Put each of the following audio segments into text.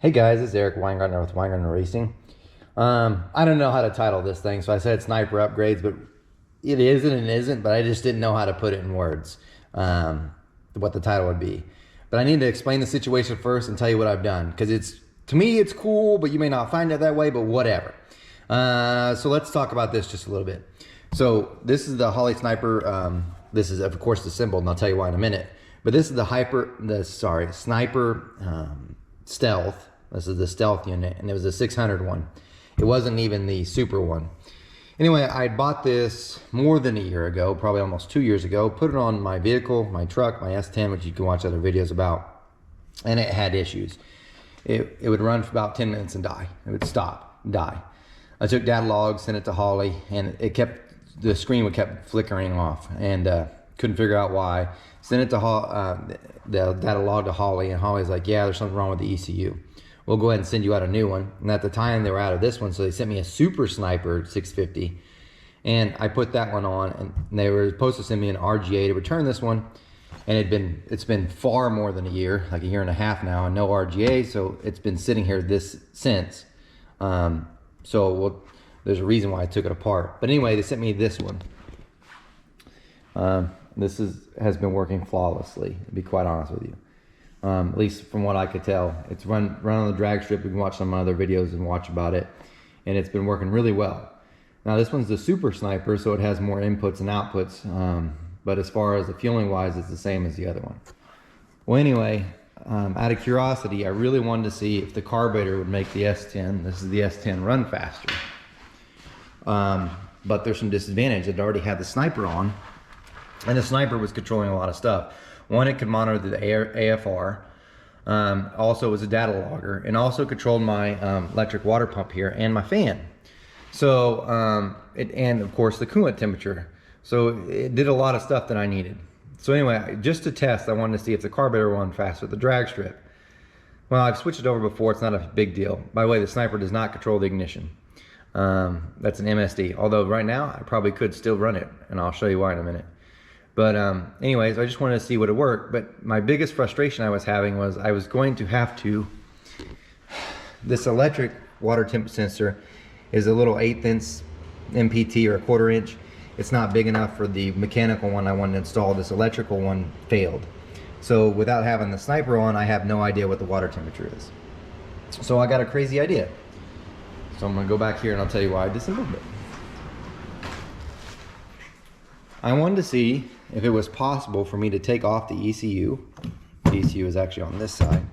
Hey guys, it's Eric Weingartner with Weingartner Racing. I don't know how to title this thing, so I said sniper upgrades, but it is and it isn't, but I just didn't know how to put it in words, what the title would be. But I need to explain the situation first and tell you what I've done, because to me it's cool, but you may not find it that way, but whatever. So let's talk about this just a little bit. So this is the Holley Sniper. This is of course the symbol, and I'll tell you why in a minute. But this is the Sniper Stealth. This is the Stealth unit, and it was a 600 one. It wasn't even the Super one. Anyway, I bought this more than a year ago, probably almost 2 years ago. Put it on my vehicle, my truck, my S10, which you can watch other videos about, and it had issues. It would run for about 10 minutes and die. It would stop, die. I took data logs, sent it to Holley, and the screen would kept flickering off, and couldn't figure out why. Sent it to the data log to Holley, and Holley's like, yeah, there's something wrong with the ECU. We'll go ahead and send you out a new one. And at the time they were out of this one, so they sent me a Super Sniper 650, and I put that one on, and they were supposed to send me an RGA to return this one, and it's been far more than a year, like a year and a half now, and no RGA, so it's been sitting here since. There's a reason why I took it apart. But anyway, they sent me this one. This has been working flawlessly, to be quite honest with you. At least from what I could tell. It's run on the drag strip. You can watch some other videos and watch about it. And it's been working really well. Now this one's the Super Sniper, so it has more inputs and outputs. But as far as the fueling wise, it's the same as the other one. Well, anyway, out of curiosity, I really wanted to see if the carburetor would make the S10, this is the S10, run faster. But there's some disadvantage. It already had the Sniper on, and the Sniper was controlling a lot of stuff. One, it could monitor the AFR. Also, it was a data logger, and also controlled my electric water pump here and my fan. So, and of course the coolant temperature. So it did a lot of stuff that I needed. So anyway, just to test, I wanted to see if the carburetor run faster, the drag strip. Well, I've switched it over before. It's not a big deal. By the way, the Sniper does not control the ignition. That's an MSD. Although right now I probably could still run it, and I'll show you why in a minute. But anyways, I just wanted to see would it work. But my biggest frustration I was having was I was going to have to, this electric water temp sensor is a little 1/8 inch MPT or a 1/4 inch. It's not big enough for the mechanical one I wanted to install. This electrical one failed. So without having the Sniper on, I have no idea what the water temperature is. So I got a crazy idea. So I'm gonna go back here and I'll tell you why I disassembled it. I wanted to see if it was possible for me to take off the ECU. The ECU is actually on this side.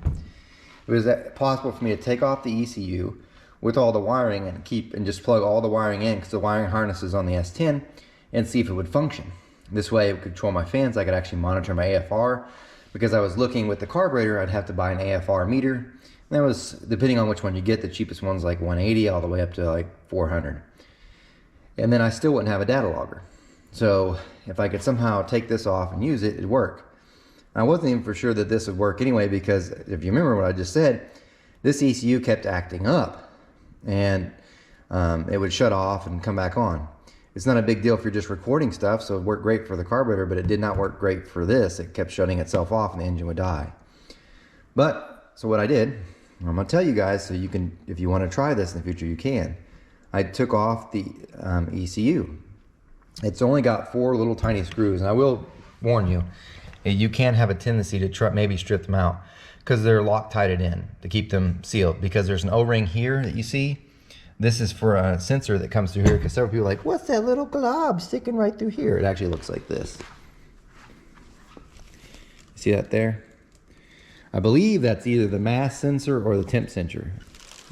It was possible for me to take off the ECU with all the wiring and just plug all the wiring in, because the wiring harness is on the S10, and see if it would function. This way it would control my fans. I could actually monitor my AFR, because I was looking with the carburetor, I'd have to buy an AFR meter. And that was, depending on which one you get, the cheapest one's like 180 all the way up to like 400. And then I still wouldn't have a data logger. So if I could somehow take this off and use it, it'd work. I wasn't even for sure that this would work anyway, because if you remember what I just said, this ECU kept acting up, and it would shut off and come back on. It's not a big deal if you're just recording stuff, so it worked great for the carburetor, but it did not work great for this. It kept shutting itself off and the engine would die. So what I did, I'm gonna tell you guys, so you can, if you want to try this in the future, you can. I took off the ECU. It's only got 4 little tiny screws, and I will warn you, you can have a tendency to maybe strip them out, because they're Loctited in to keep them sealed, because there's an O-ring here that you see. This is for a sensor that comes through here, because several people are like, what's that little glob sticking right through here? It actually looks like this. See that there? I believe that's either the mass sensor or the temp sensor.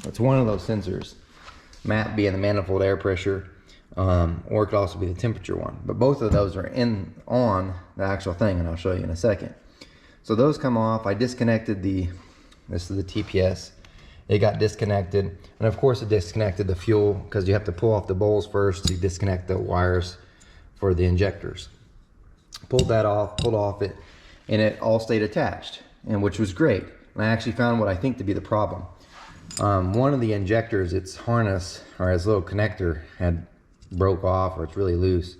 It's one of those sensors. MAP being the manifold air pressure, or it could also be the temperature one. But both of those are on the actual thing, and I'll show you in a second. So those come off. I disconnected this is the TPS. It got disconnected, and of course it disconnected the fuel, because you have to pull off the bowls first to disconnect the wires for the injectors. Pulled that off, pulled off it, and it all stayed attached, and which was great. And I actually found what I think to be the problem. One of the injectors, its harness, or its little connector, had broke off, or it's really loose.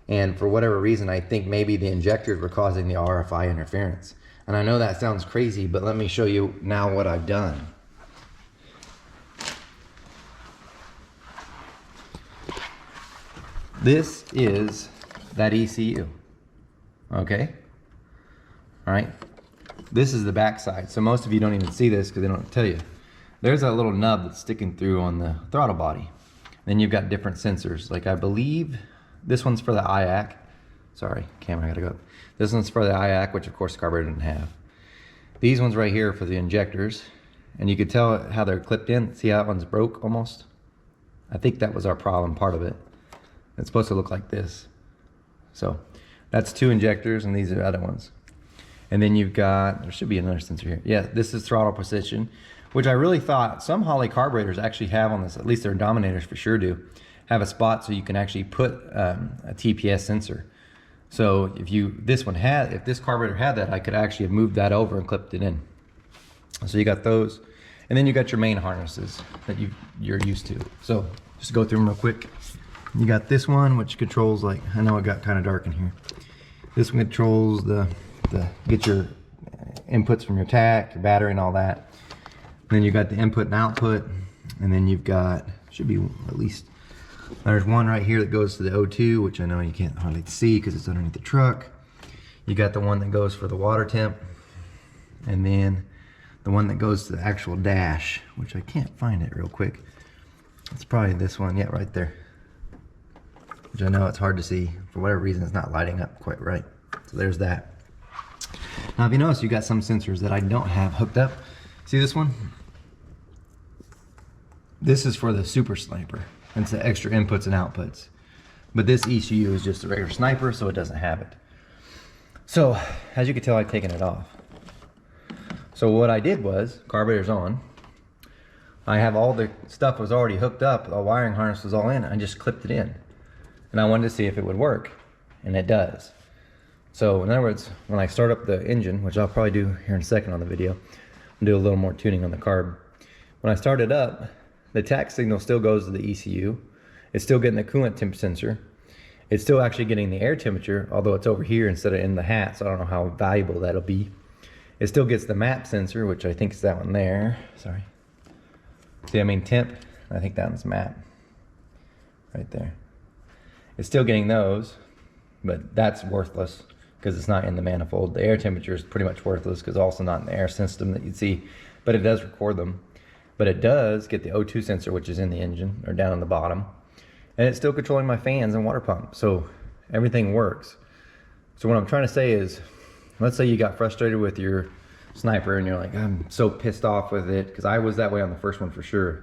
And for whatever reason, I think maybe the injectors were causing the RFI interference. And I know that sounds crazy, but let me show you now what I've done. This is that ECU, okay? All right, this is the back side. So most of you don't even see this because they don't tell you. There's that little nub that's sticking through on the throttle body. Then you've got different sensors. Like I believe this one's for the IAC. Sorry, camera, I gotta go. This one's for the IAC, which of course the carburetor didn't have. These ones right here are for the injectors. And you could tell how they're clipped in. See how that one's broke almost? I think that was our problem, part of it. It's supposed to look like this. So that's 2 injectors and these are the other ones. And then you've got, there should be another sensor here. Yeah, this is throttle position, which I really thought some Holley carburetors actually have on this, at least their Dominators for sure do, have a spot so you can actually put a TPS sensor. So if this carburetor had that, I could actually have moved that over and clipped it in. So you got those. And then you got your main harnesses that you're used to. So just go through them real quick. You got this one, which controls, like, I know it got kind of dark in here. This one controls get your inputs from your tach, your battery and all that. And then you got the input and output. And then you've got, should be at least, there's one right here that goes to the O2, which I know you can't hardly see because it's underneath the truck. You got the one that goes for the water temp. And then the one that goes to the actual dash, which I can't find it real quick. It's probably this one, yeah, right there. Which I know it's hard to see. For whatever reason, it's not lighting up quite right. So there's that. Now, if you notice, you got some sensors that I don't have hooked up. See this one? This is for the super sniper. It's the extra inputs and outputs. But this ECU is just a regular sniper, so it doesn't have it. So, as you can tell, I've taken it off. So what I did was, carburetor's on. I have all the stuff was already hooked up, the wiring harness was all in, I just clipped it in. And I wanted to see if it would work, and it does. So in other words, when I start up the engine, which I'll probably do here in a second on the video, I'll do a little more tuning on the carb. When I start it up, the tach signal still goes to the ECU. It's still getting the coolant temp sensor. It's still actually getting the air temperature, although it's over here instead of in the hat, so I don't know how valuable that'll be. It still gets the map sensor, which I think is that one there. Sorry. See, I mean temp. I think that one's map. Right there. It's still getting those, but that's worthless because it's not in the manifold. The air temperature is pretty much worthless because it's also not in the air system that you'd see, but it does record them. But it does get the O2 sensor, which is in the engine or down on the bottom. And it's still controlling my fans and water pump. So everything works. So what I'm trying to say is, let's say you got frustrated with your sniper and you're like, I'm so pissed off with it, because I was that way on the first one for sure,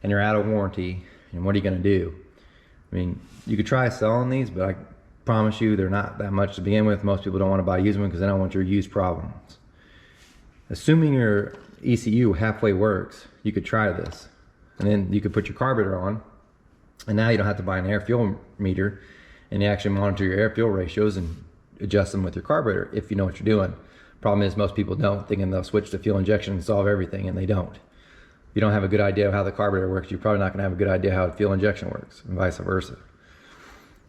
and you're out of warranty, and what are you going to do? I mean, you could try selling these, but I promise you they're not that much to begin with. Most people don't want to buy used ones because they don't want your used problems. Assuming your ECU halfway works, you could try this, and then you could put your carburetor on, and now you don't have to buy an air fuel meter, and you actually monitor your air fuel ratios and adjust them with your carburetor if you know what you're doing. Problem is, most people don't, thinking they'll switch to fuel injection and solve everything, and they don't. If you don't have a good idea of how the carburetor works, you're probably not going to have a good idea how fuel injection works, and vice versa.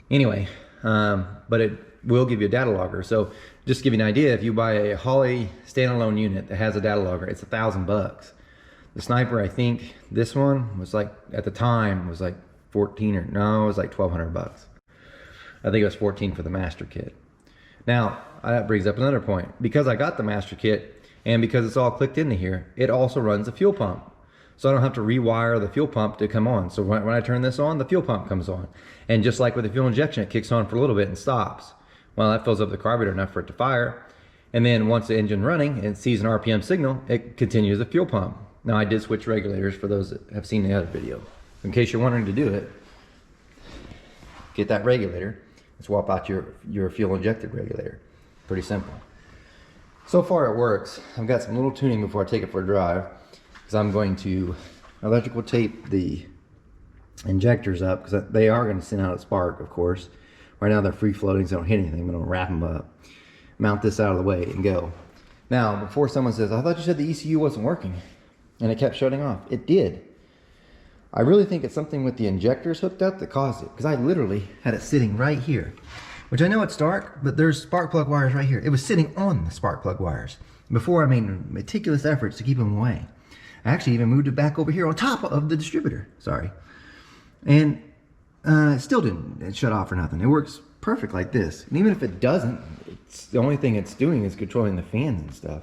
Anyway, but it will give you a data logger. So just to give you an idea, if you buy a Holley standalone unit that has a data logger, it's $1,000. The sniper, I think this one was like, at the time, was like 14 or no, it was like 1,200 bucks. I think it was 14 for the master kit. Now, that brings up another point. Because I got the master kit, and because it's all clicked into here, it also runs a fuel pump. So I don't have to rewire the fuel pump to come on. So when I turn this on, the fuel pump comes on. And just like with the fuel injection, it kicks on for a little bit and stops. Well, that fills up the carburetor enough for it to fire. And then once the engine's running and it sees an RPM signal, it continues the fuel pump. Now, I did switch regulators for those that have seen the other video. In case you're wondering to do it, get that regulator and swap out your fuel injected regulator. Pretty simple. So far it works. I've got some little tuning before I take it for a drive, because I'm going to electrical tape the injectors up, because they are going to send out a spark, of course. Right now they're free floating, so I don't hit anything. I'm going to wrap them up, mount this out of the way, and go. Now, before someone says, I thought you said the ECU wasn't working, and it kept shutting off. It did. I really think it's something with the injectors hooked up that caused it, because I literally had it sitting right here, which I know it's dark, but there's spark plug wires right here. It was sitting on the spark plug wires before I made meticulous efforts to keep them away. I actually even moved it back over here on top of the distributor, sorry. And It still didn't shut off or nothing. It works perfect like this. And even if it doesn't, it's the only thing it's doing is controlling the fans and stuff.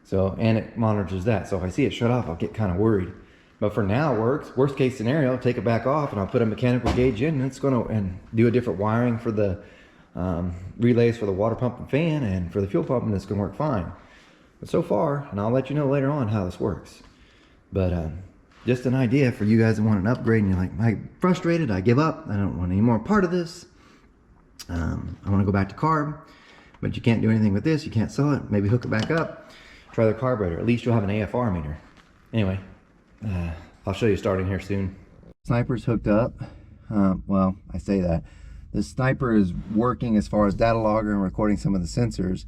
So, and it monitors that. So if I see it shut off, I'll get kind of worried. But for now, it works. Worst case scenario, I'll take it back off and I'll put a mechanical gauge in, and it's going to do a different wiring for the relays for the water pump and fan and for the fuel pump, and it's going to work fine. But so far, and I'll let you know later on how this works. But just an idea for you guys that want an upgrade and you're like, I'm frustrated, I give up, I don't want any more part of this. I want to go back to carb, but you can't do anything with this, you can't sell it, maybe hook it back up, try the carburetor. At least you'll have an AFR meter. Anyway, I'll show you starting here soon. Sniper's hooked up. Well, I say that. The Sniper is working as far as data logger and recording some of the sensors,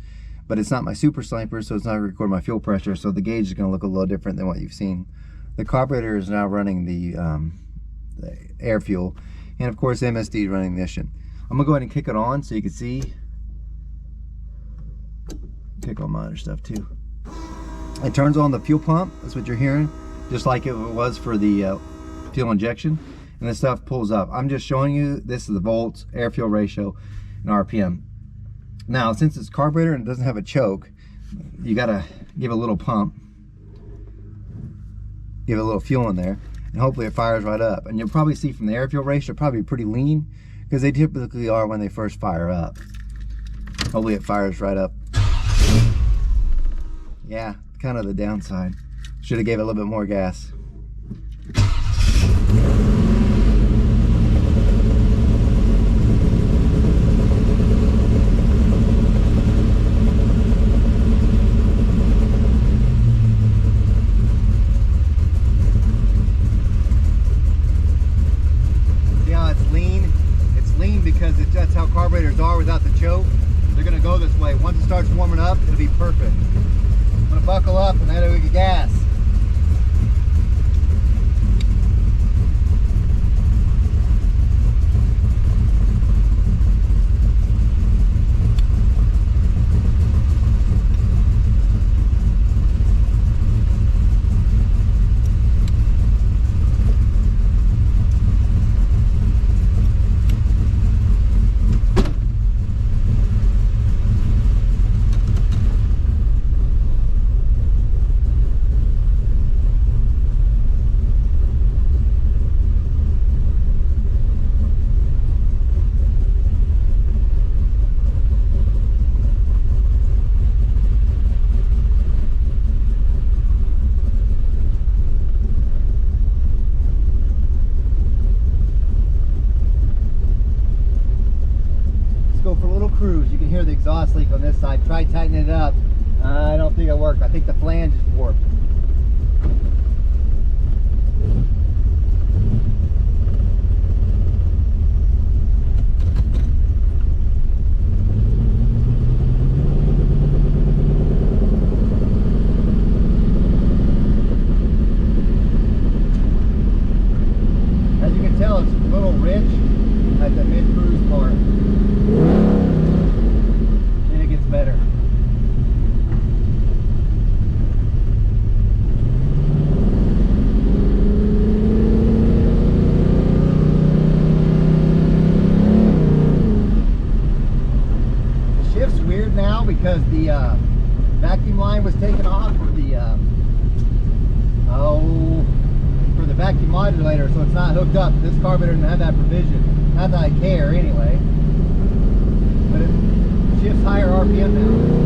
but it's not my super Sniper, so it's not recording my fuel pressure, so the gauge is going to look a little different than what you've seen. The carburetor is now running the air fuel, and of course MSD is running the ignition. I'm going to go ahead and kick it on so you can see. Kick on my other stuff too. It turns on the fuel pump, that's what you're hearing, just like it was for the fuel injection. And this stuff pulls up. I'm just showing you, this is the volts, air fuel ratio, and RPM. Now, since it's carburetor and it doesn't have a choke, you gotta give a little pump, give a little fuel in there, and hopefully it fires right up. And you'll probably see from the air fuel ratio, probably pretty lean, because they typically are when they first fire up. Hopefully it fires right up. Yeah, kind of the downside. Should have gave it a little bit more gas. That's how carburetors are without the choke. They're going to go this way. Once it starts warming up, it'll be perfect. I'm going to buckle up and then we get gas. Cruise. You can hear the exhaust leak on this side. Try tightening it up. I don't think it worked. I think the flange is warped. As you can tell, it's a little rich at the mid-cruise part. Better. The shift's weird now because the vacuum line was taken off for the vacuum modulator, so it's not hooked up. This carburetor doesn't have that provision. Not that I care anyway. But it shifts higher RPM now.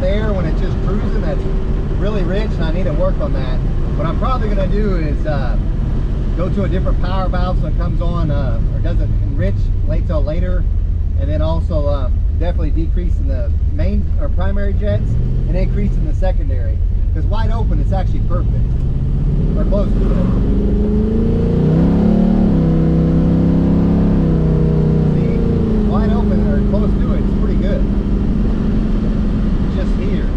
There when it's just cruising, that's really rich, and I need to work on that. What I'm probably going to do is go to a different power valve so it comes on or doesn't enrich till later, and then also definitely decrease in the main or primary jets and increase in the secondary, because wide open it's actually perfect. or close to it. See, wide open or close to it, it's pretty good. Just here.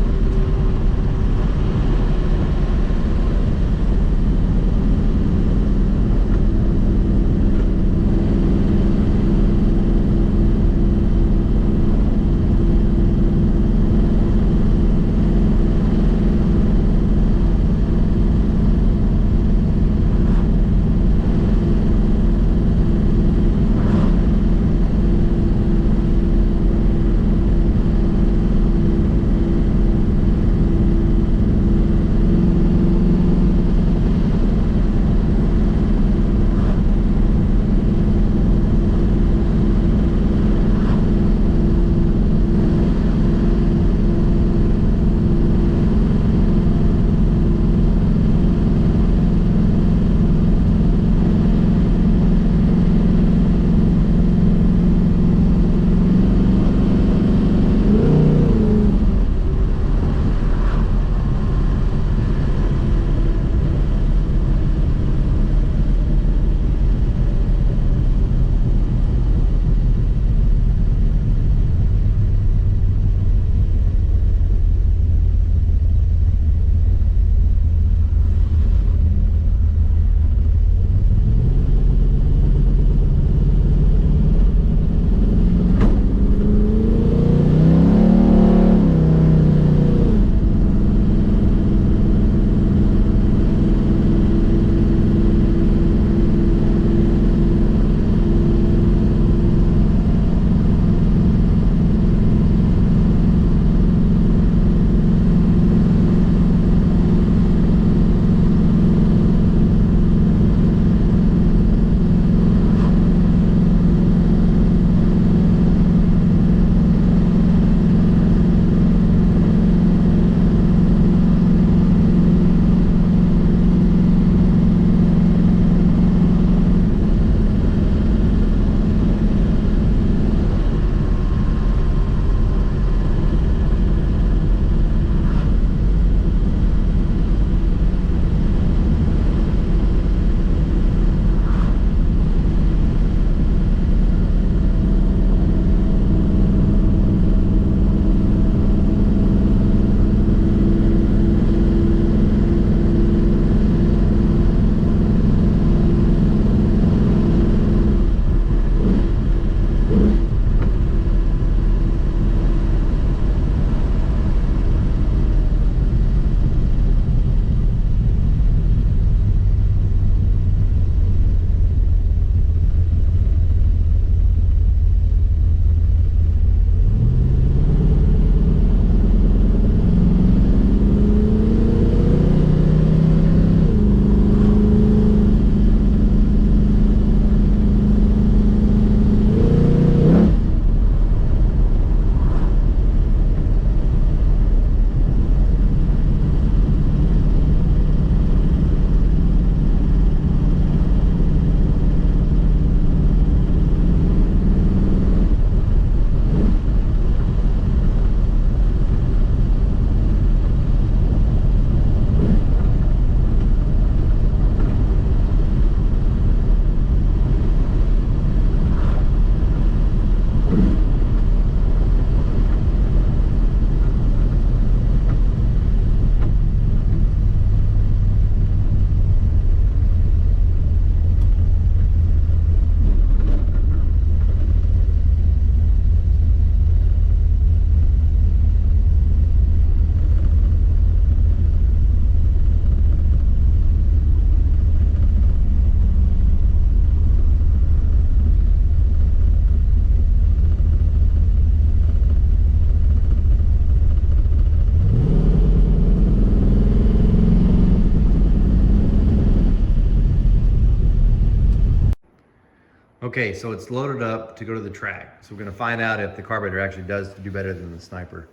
Okay, so it's loaded up to go to the track. So we're gonna find out if the carburetor actually does do better than the Sniper.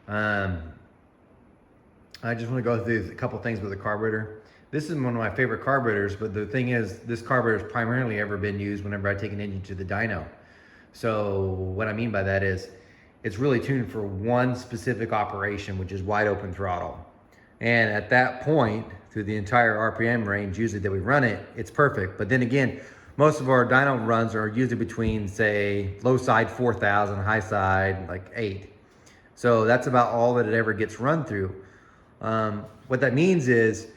I just wanna go through a couple things with the carburetor. This is one of my favorite carburetors, but the thing is, this carburetor has primarily ever been used whenever I take an engine to the dyno. So what I mean by that is, it's really tuned for one specific operation, which is wide open throttle. And at that point, through the entire RPM range usually that we run it, it's perfect. But then again, most of our dyno runs are usually between, say, low side 4,000, high side like 8. So that's about all that it ever gets run through. What that means is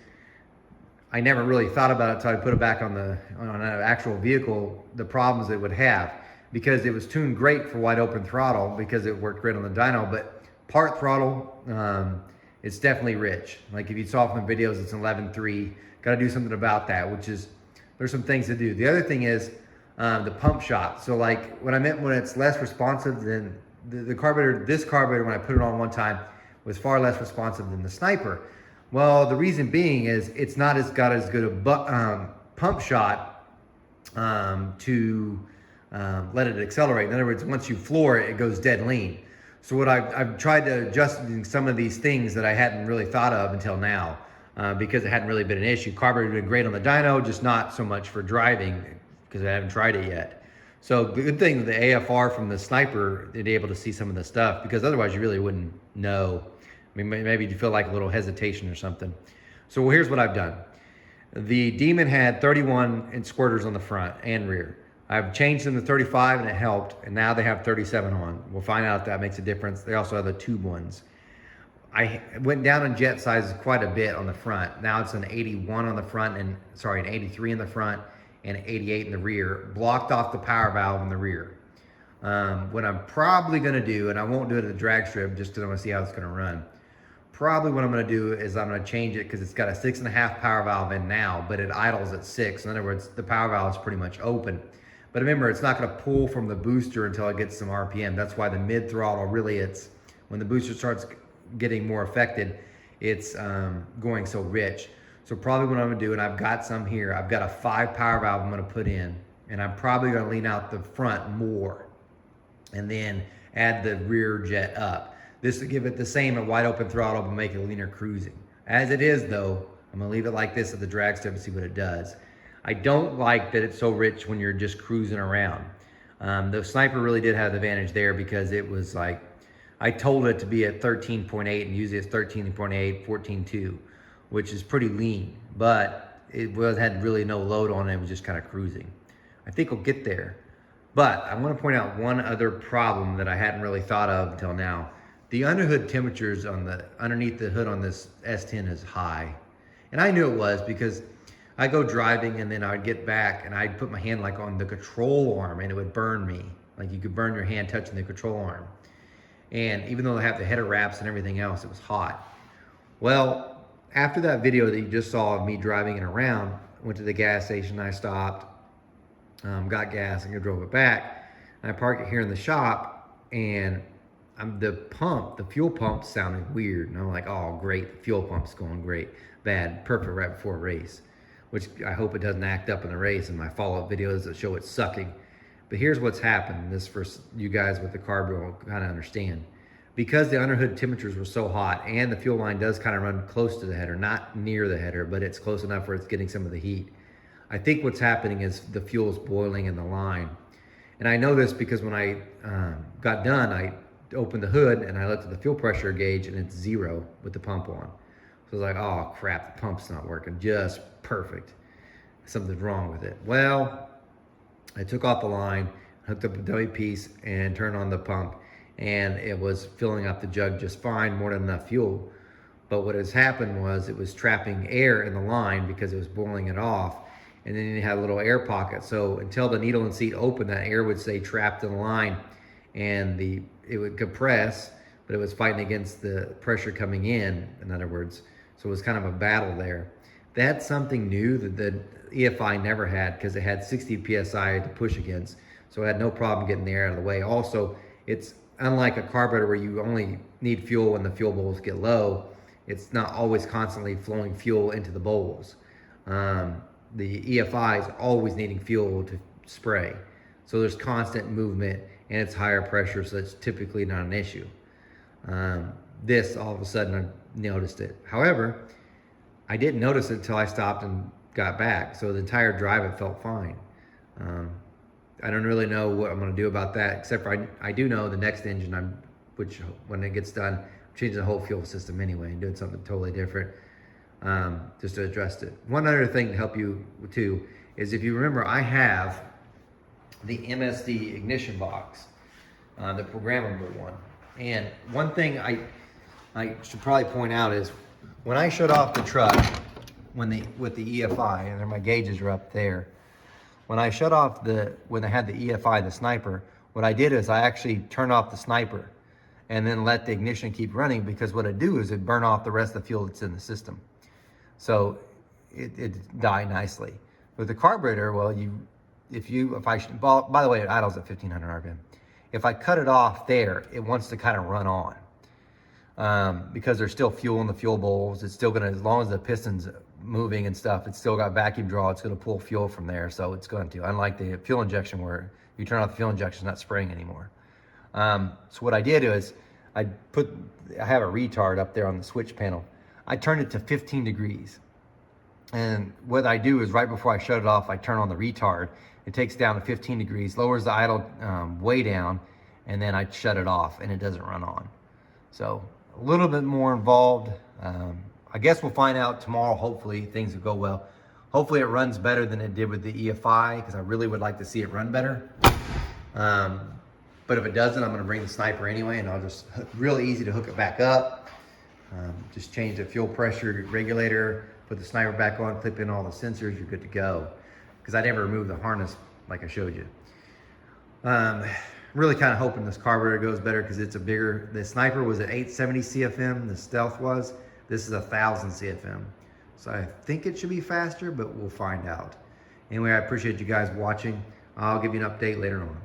I never really thought about it until I put it back on an actual vehicle, the problems it would have, because it was tuned great for wide open throttle because it worked great on the dyno, but part throttle, it's definitely rich. Like if you saw from the videos, it's 11.3. Got to do something about that, which is, there's some things to do. The other thing is the pump shot. So like what I meant when it's less responsive than the carburetor, this carburetor, when I put it on one time, was far less responsive than the Sniper. Well, the reason being is it's not got as good a pump shot to let it accelerate. In other words, once you floor it, it goes dead lean. So what I've tried to adjust some of these things that I hadn't really thought of until now because it hadn't really been an issue. Carburetor been great on the dyno, just not so much for driving because I haven't tried it yet. So the good thing the AFR from the Sniper, they're able to see some of the stuff because otherwise you really wouldn't know. I mean, maybe you feel like a little hesitation or something. So here's what I've done. The Demon had 31 inch squirters on the front and rear. I've changed them to 35 and it helped, and now they have 37 on. We'll find out if that makes a difference. They also have the tube ones. I went down in jet sizes quite a bit on the front. Now it's an 81 on the front, and sorry, an 83 in the front and 88 in the rear. Blocked off the power valve in the rear. What I'm probably gonna do, and I won't do it at the drag strip just because I wanna see how it's gonna run. Probably what I'm gonna do is I'm gonna change it because it's got a 6.5 power valve in now, but it idles at 6. In other words, the power valve is pretty much open. But remember, it's not gonna pull from the booster until it gets some RPM. That's why the mid throttle really, it's when the booster starts getting more affected, it's going so rich. So probably what I'm gonna do, and I've got some here, I've got a 5 power valve I'm gonna put in, and I'm probably gonna lean out the front more and then add the rear jet up. This to give it the same at wide open throttle, but make it leaner cruising. As it is though, I'm gonna leave it like this at the drag strip and see what it does. I don't like that it's so rich when you're just cruising around. The Sniper really did have the advantage there because it was like, I told it to be at 13.8 and usually it's 13.8, 14.2, which is pretty lean, but it had really no load on it. It was just kind of cruising. I think we'll get there. But I want to point out one other problem that I hadn't really thought of until now. The underhood temperatures underneath the hood on this S10 is high. And I knew it was because I go driving and then I'd get back and I'd put my hand like on the control arm and it would burn me. Like you could burn your hand touching the control arm. And even though I have the header wraps and everything else, it was hot. Well, after that video that you just saw of me driving it around, went to the gas station, I stopped, got gas and I drove it back. And I parked it here in the shop and the fuel pump sounded weird. And I'm like, oh great, the fuel pump's going great. Bad, perfect right before a race. Which I hope it doesn't act up in the race in my follow-up videos that show it sucking. But here's what's happened. This for you guys with the carb will kind of understand. Because the underhood temperatures were so hot and the fuel line does kind of run close to the header, not near the header, but it's close enough where it's getting some of the heat. I think what's happening is the fuel's boiling in the line. And I know this because when I got done, I opened the hood and I looked at the fuel pressure gauge and it's 0 with the pump on. So I was like, oh crap, the pump's not working just perfect. Something's wrong with it. Well, I took off the line, hooked up a dummy piece and turned on the pump and it was filling up the jug just fine, more than enough fuel. But what has happened was it was trapping air in the line because it was boiling it off. And then you had a little air pocket. So until the needle and seat opened, that air would stay trapped in the line and it would compress, but it was fighting against the pressure coming in other words. So it was kind of a battle there. That's something new that the EFI never had because it had 60 PSI to push against. So it had no problem getting the air out of the way. Also, it's unlike a carburetor where you only need fuel when the fuel bowls get low. It's not always constantly flowing fuel into the bowls. The EFI is always needing fuel to spray. So there's constant movement and it's higher pressure, so it's typically not an issue. This, all of a sudden, I noticed it. However, I didn't notice it until I stopped and got back. So the entire drive, it felt fine. I don't really know what I'm gonna do about that, except for I do know the next engine, which when it gets done, I'm changing the whole fuel system anyway and doing something totally different, just to address it. One other thing to help you too is, if you remember, I have the MSD ignition box, the programmable one. And one thing I should probably point out is, when I shut off the truck, with the EFI, and my gauges are up there, when I shut off when I had the EFI, the sniper, what I did is I actually turned off the sniper and then let the ignition keep running, because what it do is it burn off the rest of the fuel that's in the system. So it died nicely. With the carburetor, well, by the way, it idles at 1500 RPM. If I cut it off there, it wants to kind of run on. Because there's still fuel in the fuel bowls. It's still gonna, as long as the piston's moving and stuff, it's still got vacuum draw, it's gonna pull fuel from there, so it's going to. Unlike the fuel injection, where you turn off the fuel injection, it's not spraying anymore. So what I did is, I have a retard up there on the switch panel. I turned it to 15 degrees. And what I do is, right before I shut it off, I turn on the retard. It takes down to 15 degrees, lowers the idle way down, and then I shut it off, and it doesn't run on. So a little bit more involved. I guess we'll find out tomorrow. Hopefully things will go well. Hopefully it runs better than it did with the EFI, because I really would like to see it run better. But if it doesn't, I'm going to bring the sniper anyway, and I'll just, really easy to hook it back up. Just change the fuel pressure regulator, put the sniper back on, clip in all the sensors, you're good to go. Because I never removed the harness like I showed you. Really kind of hoping this carburetor goes better, because it's a bigger, the sniper was at 870 CFM, the stealth was. This is 1000 CFM. So I think it should be faster, but we'll find out. Anyway, I appreciate you guys watching. I'll give you an update later on.